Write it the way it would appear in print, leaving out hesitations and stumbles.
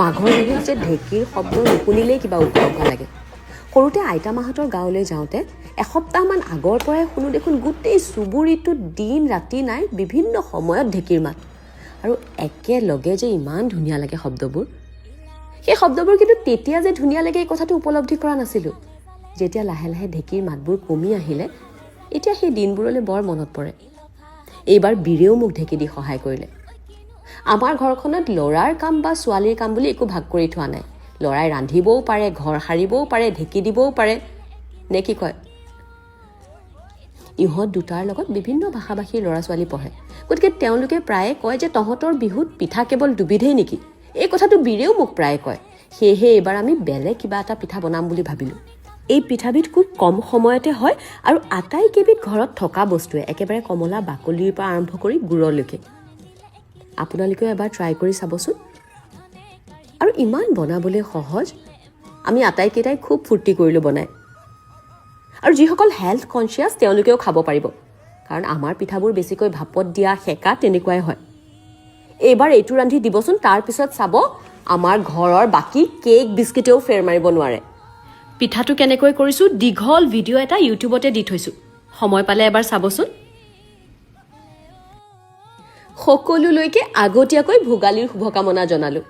মাঘৰ বিহুত যে ঢেঁকীৰ শব্দ নুশুনিলেই কিবা উৎসৱ লাগে। সৰুতে আইতামাহঁতৰ গাঁৱলৈ যাওঁতে এসপ্তাহমান আগৰ পৰাই শুনো দেখোন গোটেই চুবুৰীটোত দিন ৰাতি নাই বিভিন্ন সময়ত ঢেঁকীৰ মাত, আৰু একেলগে যে ইমান ধুনীয়া লাগে শব্দবোৰ। সেই শব্দবোৰ কিন্তু তেতিয়া যে ধুনীয়া লাগে এই কথাটো উপলব্ধি কৰা নাছিলোঁ। যেতিয়া লাহে লাহে ঢেঁকীৰ মাতবোৰ কমি আহিলে এতিয়া সেই দিনবোৰলৈ বৰ মনত পৰে। এইবাৰ বীৰেও মোক ঢেঁকী দি সহায় কৰিলে। আমাৰ ঘৰখনত ল'ৰাৰ কাম বা ছোৱালীৰ কাম বুলি একো ভাগ কৰি থোৱা নাই। ল'ৰাই ৰান্ধিবও পাৰে, ঘৰ সাৰিবও পাৰে, ঢেঁকী দিবও পাৰে, নে কি কয়? ইহঁত দুটাৰ লগত বিভিন্ন ভাষা ভাষীৰ ল'ৰা ছোৱালী পঢ়ে, গতিকে তেওঁলোকে প্ৰায়ে কয় যে তহঁতৰ বিহুত পিঠা কেৱল দুবিধেই নেকি? এই কথাটো বীৰেও মোক প্ৰায়ে কয়। সেয়েহে এইবাৰ আমি বেলেগ কিবা এটা পিঠা বনাম বুলি ভাবিলোঁ। এই পিঠাবিধ খুব কম সময়তে হয় আৰু আটাইকেইবিধ ঘৰত থকা বস্তুৱে, একেবাৰে কমলা বাকলিৰ পৰা আৰম্ভ কৰি গুড়লৈকে। আপোনালোকেও এবাৰ ট্ৰাই কৰি চাবচোন। আৰু ইমান বনাবলৈ সহজ, আমি আটাইকেইটাই খুব ফূৰ্তি কৰিলোঁ বনাই। আৰু যিসকল হেল্থ কনচিয়াছ তেওঁলোকেও খাব পাৰিব, কাৰণ আমাৰ পিঠাবোৰ বেছিকৈ ভাপত দিয়া, সেকা তেনেকুৱাই হয়। এইবাৰ এইটো ৰান্ধি দিবচোন, তাৰপিছত চাব আমাৰ ঘৰৰ বাকী কেক বিস্কিটেও ফেৰ মাৰিব নোৱাৰে। পিঠাটো কেনেকৈ কৰিছোঁ দীঘল ভিডিঅ' এটা ইউটিউবতে দি থৈছোঁ, সময় পালে এবাৰ চাবচোন। সকলোলৈকে আগতীয়াকৈ ভোগালীৰ শুভকামনা জনালোঁ।